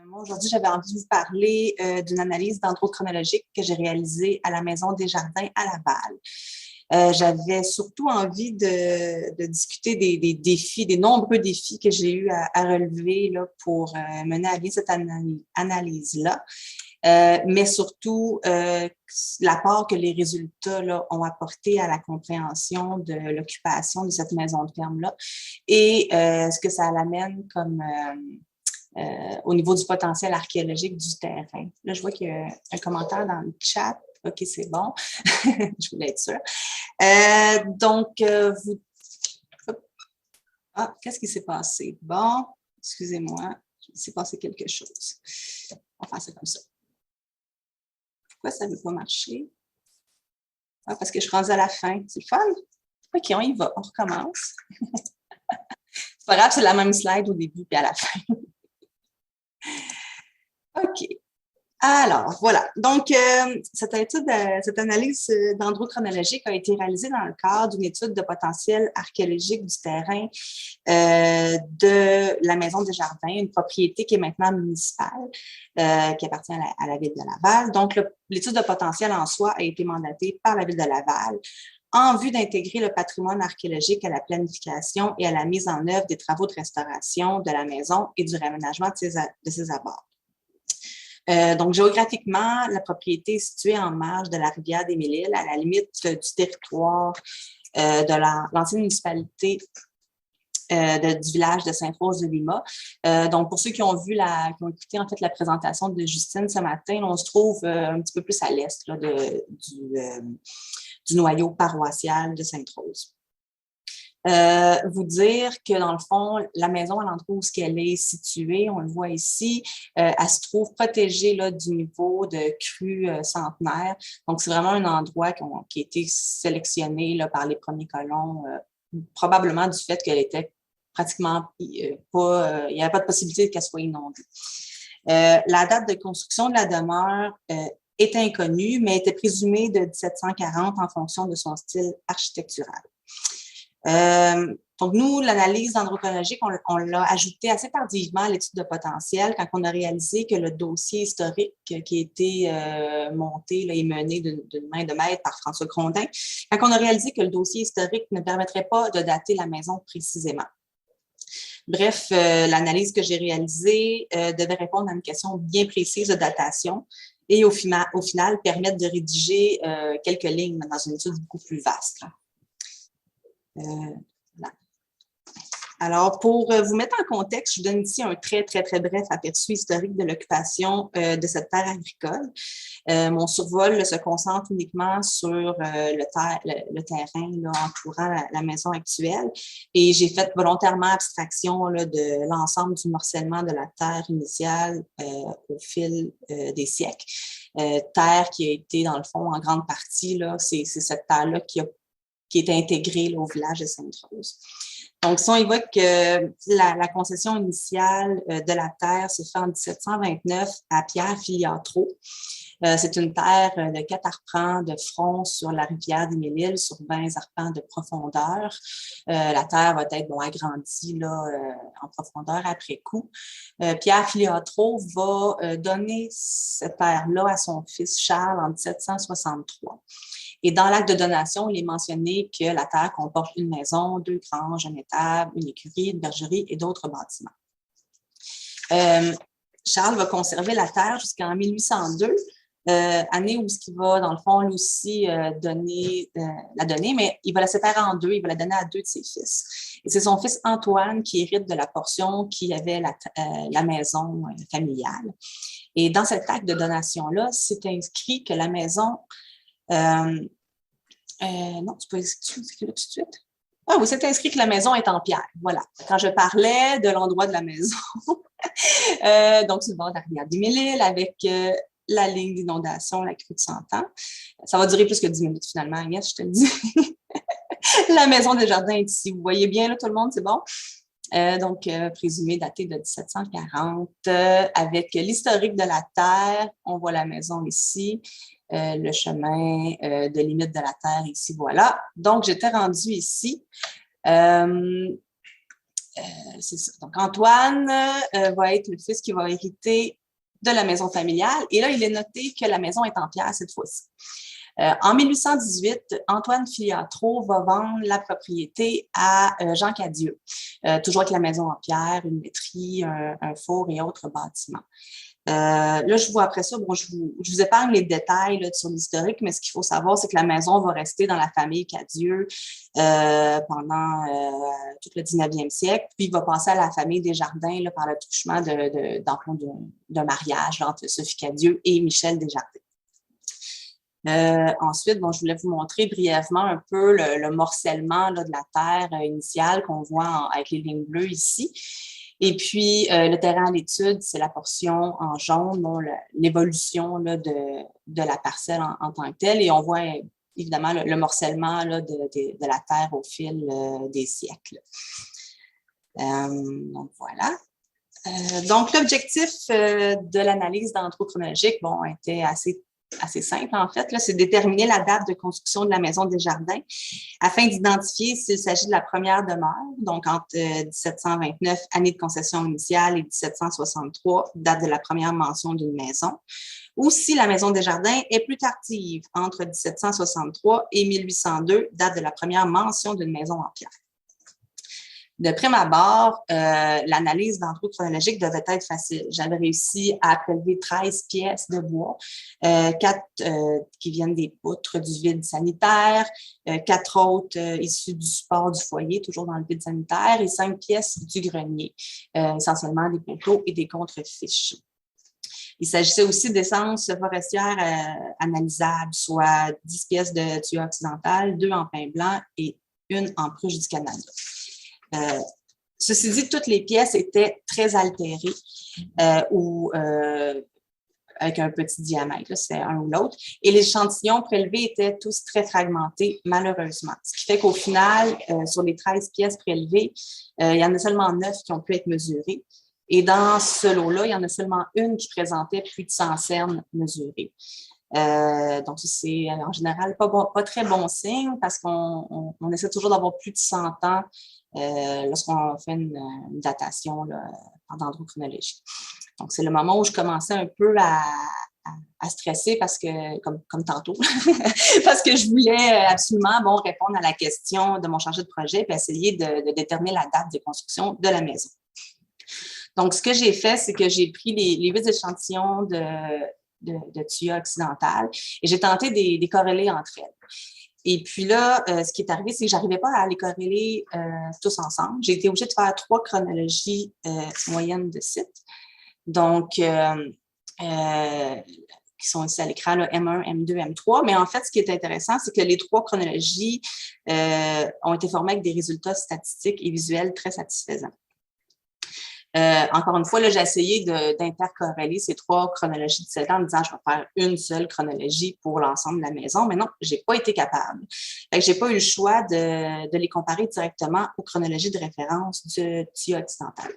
Moi, aujourd'hui, j'avais envie de vous parler d'une analyse dendrochronologique que j'ai réalisée à la Maison des Jardins à Laval. J'avais surtout envie de discuter des défis, des nombreux défis que j'ai eu à relever là, pour mener à bien cette analyse-là. Mais surtout l'apport que les résultats là, ont apporté à la compréhension de l'occupation de cette maison de ferme-là et ce que ça l'amène comme au niveau du potentiel archéologique du terrain. Là, je vois qu'il y a un commentaire dans le chat. OK, c'est bon. Je voulais être sûre. Vous... Ah, qu'est-ce qui s'est passé? Bon, excusez-moi, il s'est passé quelque chose. On va faire ça comme ça. Pourquoi ça ne veut pas marcher? Ah, parce que je suis rendue à la fin. C'est le fun? OK, on y va. On recommence. C'est pas grave, c'est la même slide au début puis à la fin. OK. Alors, voilà. Donc, cette analyse dendrochronologique a été réalisée dans le cadre d'une étude de potentiel archéologique du terrain de la Maison des Jardins, une propriété qui est maintenant municipale, qui appartient à la Ville de Laval. Donc, l'étude de potentiel en soi a été mandatée par la Ville de Laval en vue d'intégrer le patrimoine archéologique à la planification et à la mise en œuvre des travaux de restauration de la maison et du réaménagement de ses abords. Donc, géographiquement, la propriété est située en marge de la rivière des Mille-Îles, à la limite du territoire de l'ancienne municipalité du village de Sainte-Rose-de-Lima. Donc, pour ceux qui ont écouté en fait la présentation de Justine ce matin, on se trouve un petit peu plus à l'est du noyau paroissial de Sainte-Rose. Vous dire que, dans le fond, la maison à l'endroit où elle est située, on le voit ici, elle se trouve protégée là, du niveau de crue centenaire. Donc, c'est vraiment un endroit qui a été sélectionné là, par les premiers colons, probablement du fait qu'elle était pratiquement pas, il n'y avait pas de possibilité qu'elle soit inondée. La date de construction de la demeure est inconnue, mais était présumée de 1740 en fonction de son style architectural. Donc, nous, l'analyse dendrochronologique, on l'a ajouté assez tardivement à l'étude de potentiel quand on a réalisé que le dossier historique qui a été monté là, et mené d'une main de maître par François Grondin, quand on a réalisé que le dossier historique ne permettrait pas de dater la maison précisément. Bref, l'analyse que j'ai réalisée devait répondre à une question bien précise de datation et au final permettre de rédiger quelques lignes dans une étude beaucoup plus vaste. Voilà. Alors, pour vous mettre en contexte, je vous donne ici un très, très, très bref aperçu historique de l'occupation de cette terre agricole. Mon survol là, se concentre uniquement sur le terrain là, entourant la maison actuelle et j'ai fait volontairement abstraction là, de l'ensemble du morcellement de la terre initiale au fil des siècles. Terre qui a été, dans le fond, en grande partie, là, c'est cette terre-là qui est intégrée là, au village de Sainte-Rose. Donc, si on évoque que la concession initiale de la terre se fait en 1729 à Pierre Filiatro. C'est une terre de 4 arpents de front sur la rivière des Mille-Îles, sur 20 arpents de profondeur. La terre va être agrandie là, en profondeur après coup. Pierre Filiatro va donner cette terre-là à son fils Charles en 1763. Et dans l'acte de donation, il est mentionné que la terre comporte une maison, 2 granges, un étable, une écurie, une bergerie et d'autres bâtiments. Charles va conserver la terre jusqu'en 1802, année où il va, dans le fond, lui aussi la donner, mais il va la séparer en deux, il va la donner à 2 de ses fils. Et c'est son fils Antoine qui hérite de la portion qui avait la maison familiale. Et dans cet acte de donation-là, c'est inscrit que la maison... non, tu peux écrire tout de suite. Ah oui, c'est inscrit que la maison est en pierre. Voilà. Quand je parlais de l'endroit de la maison, donc c'est le bord de la rivière des Mille-Îles avec la ligne d'inondation, la crue de 100 ans. Ça va durer plus que 10 minutes finalement, Agnès, je te le dis. La maison des jardins est ici. Vous voyez bien, là, tout le monde, c'est bon? Donc, présumé daté de 1740, avec l'historique de la terre. On voit la maison ici. Le chemin de limite de la terre ici, voilà. Donc, j'étais rendue ici. c'est ça. Donc, Antoine va être le fils qui va hériter de la maison familiale. Et là, il est noté que la maison est en pierre cette fois-ci. En 1818, Antoine Filiatro va vendre la propriété à Jean Cadieux, toujours avec la maison en pierre, une laiterie, un four et autres bâtiments. Là, je vois après ça, bon, je vous épargne les détails là, sur l'historique, mais ce qu'il faut savoir, c'est que la maison va rester dans la famille Cadieux pendant tout le 19e siècle, puis il va passer à la famille Desjardins là, par l'attouchement d'un mariage là, entre Sophie Cadieux et Michel Desjardins. Ensuite, bon, je voulais vous montrer brièvement un peu le morcellement là, de la terre initiale qu'on voit avec les lignes bleues ici. Et puis, le terrain à l'étude, c'est la portion en jaune, bon, l'évolution là, de la parcelle en tant que telle. Et on voit évidemment le morcellement là, de la terre au fil des siècles. Donc, voilà. Donc, l'objectif de l'analyse dendrochronologique, bon, était assez simple, en fait. C'est déterminer la date de construction de la maison Desjardins afin d'identifier s'il s'agit de la première demeure, donc entre 1729, année de concession initiale, et 1763, date de la première mention d'une maison, ou si la maison Desjardins est plus tardive, entre 1763 et 1802, date de la première mention d'une maison en pierre. De prime abord, l'analyse dendrochronologique devait être facile. J'avais réussi à prélever 13 pièces de bois, 4 qui viennent des poutres du vide sanitaire, 4 autres issues du support du foyer, toujours dans le vide sanitaire, et 5 pièces du grenier, essentiellement des poteaux et des contrefiches. Il s'agissait aussi d'essences forestières analysables, soit 10 pièces de tuyau occidental, 2 en pin blanc et 1 en pruche du Canada. Ceci dit, toutes les pièces étaient très altérées ou avec un petit diamètre, c'est un ou l'autre. Et les échantillons prélevés étaient tous très fragmentés, malheureusement. Ce qui fait qu'au final, sur les 13 pièces prélevées, il y en a seulement 9 qui ont pu être mesurées. Et dans ce lot-là, il y en a seulement une qui présentait plus de 100 cernes mesurées. Donc, c'est en général pas très bon signe parce qu'on essaie toujours d'avoir plus de 100 ans lorsqu'on fait une datation là, en dendrochronologie. Donc, c'est le moment où je commençais un peu à stresser parce que, comme tantôt, parce que je voulais absolument répondre à la question de mon chargé de projet et essayer de déterminer la date de construction de la maison. Donc, ce que j'ai fait, c'est que j'ai pris les 8 échantillons de tuyaux occidental et j'ai tenté de les corréler entre elles. Et puis là, ce qui est arrivé, c'est que je n'arrivais pas à les corréler tous ensemble. J'ai été obligée de faire 3 chronologies moyennes de sites. Donc, qui sont ici à l'écran, M1, M2, M3. Mais en fait, ce qui est intéressant, c'est que les 3 chronologies ont été formées avec des résultats statistiques et visuels très satisfaisants. Encore une fois, là, j'ai essayé d'intercorréler ces 3 chronologies de 7 ans en me disant je vais faire une seule chronologie pour l'ensemble de la maison, mais non, je n'ai pas été capable. Je n'ai pas eu le choix de les comparer directement aux chronologies de référence du tuyau occidental.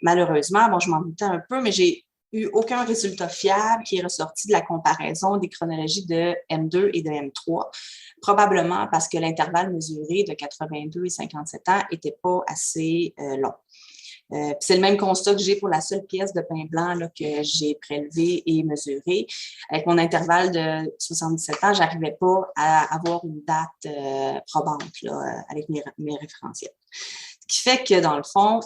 Malheureusement, bon, je m'en doutais un peu, mais j'ai eu aucun résultat fiable qui est ressorti de la comparaison des chronologies de M2 et de M3, probablement parce que l'intervalle mesuré de 82 et 57 ans n'était pas assez long. C'est le même constat que j'ai pour la seule pièce de pain blanc là, que j'ai prélevée et mesurée. Avec mon intervalle de 77 ans, je n'arrivais pas à avoir une date probante là, avec mes référentiels. Ce qui fait que, dans le fond,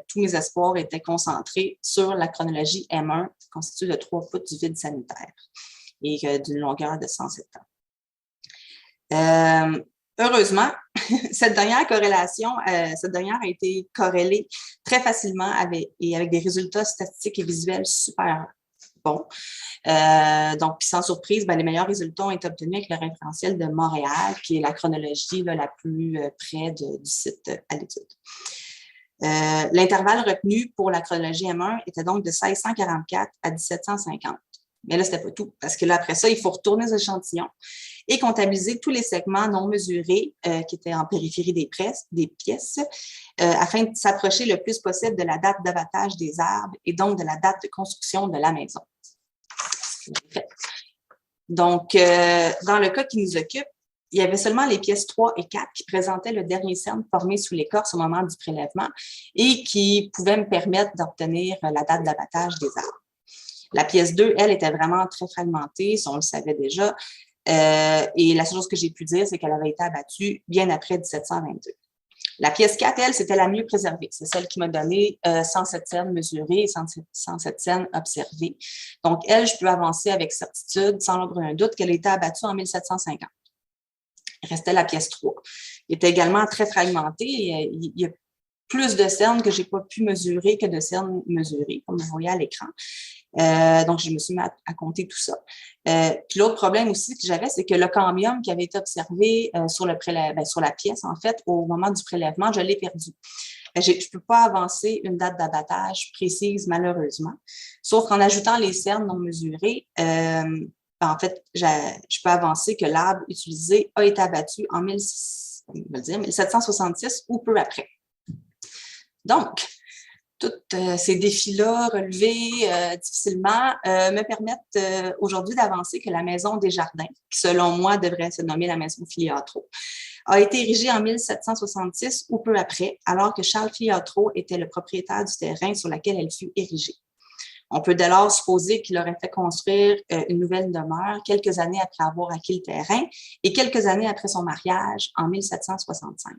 tous mes espoirs étaient concentrés sur la chronologie M1, constituée de 3 poutres du vide sanitaire et d'une longueur de 107 ans. Heureusement, cette dernière a été corrélée très facilement avec des résultats statistiques et visuels super bons. Donc, sans surprise, les meilleurs résultats ont été obtenus avec le référentiel de Montréal, qui est la chronologie là, la plus près du site à l'étude. L'intervalle retenu pour la chronologie M1 était donc de 1644 à 1750. Mais là, ce n'était pas tout, parce que là, après ça, il faut retourner aux échantillons et comptabiliser tous les segments non mesurés qui étaient en périphérie des pièces afin de s'approcher le plus possible de la date d'abattage des arbres et donc de la date de construction de la maison. Donc, dans le cas qui nous occupe, il y avait seulement les pièces 3 et 4 qui présentaient le dernier cerne formé sous l'écorce au moment du prélèvement et qui pouvaient me permettre d'obtenir la date d'abattage des arbres. La pièce 2, elle, était vraiment très fragmentée, ça, on le savait déjà. Et la seule chose que j'ai pu dire, c'est qu'elle avait été abattue bien après 1722. La pièce 4, elle, c'était la mieux préservée. C'est celle qui m'a donné 107 cernes mesurées et 107 cernes observées. Donc, elle, je peux avancer avec certitude, sans l'ombre d'un doute, qu'elle a été abattue en 1750. Il restait la pièce 3. Il était également très fragmenté. Il y a plus de cernes que je n'ai pas pu mesurer que de cernes mesurées, comme vous voyez à l'écran. Donc, je me suis mis à compter tout ça. Puis l'autre problème aussi que j'avais, c'est que le cambium qui avait été observé sur la pièce, en fait, au moment du prélèvement, je l'ai perdu. Je ne peux pas avancer une date d'abattage précise, malheureusement. Sauf qu'en ajoutant les cernes non mesurées, en fait, je peux avancer que l'arbre utilisé a été abattu en 1766 ou peu après. Donc, tous ces défis-là relevés difficilement me permettent aujourd'hui d'avancer que la maison Desjardins, qui selon moi devrait se nommer la maison Filiatro, a été érigée en 1766 ou peu après, alors que Charles Filiatro était le propriétaire du terrain sur lequel elle fut érigée. On peut dès lors supposer qu'il aurait fait construire une nouvelle demeure quelques années après avoir acquis le terrain et quelques années après son mariage en 1765.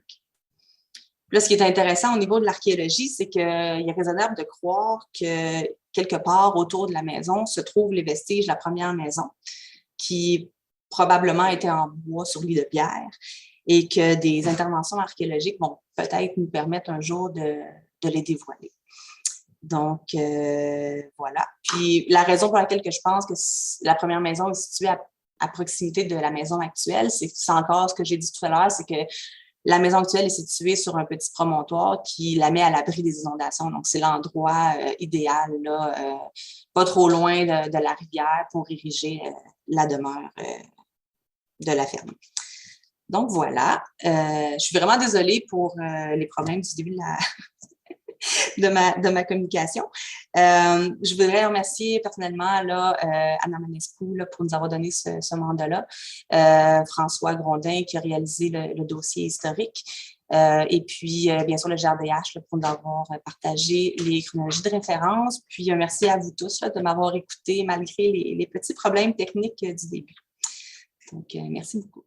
Là, ce qui est intéressant au niveau de l'archéologie, c'est qu'il est raisonnable de croire que quelque part autour de la maison se trouvent les vestiges de la première maison, qui probablement était en bois sur lit de pierre, et que des interventions archéologiques vont peut-être nous permettre un jour de les dévoiler. Donc, voilà. Puis, la raison pour laquelle que je pense que la première maison est située à proximité de la maison actuelle, c'est encore ce que j'ai dit tout à l'heure, c'est que la maison actuelle est située sur un petit promontoire qui la met à l'abri des inondations. Donc, c'est l'endroit idéal, là, pas trop loin de la rivière pour ériger la demeure de la ferme. Donc, voilà. Je suis vraiment désolée pour les problèmes du début de ma communication. Je voudrais remercier personnellement là, Anna Manescu là, pour nous avoir donné ce mandat-là, François Grondin qui a réalisé le dossier historique, et puis bien sûr le GRDH là, pour nous avoir partagé les chronologies de référence. Puis un merci à vous tous là, de m'avoir écouté malgré les petits problèmes techniques du début. Donc, merci beaucoup.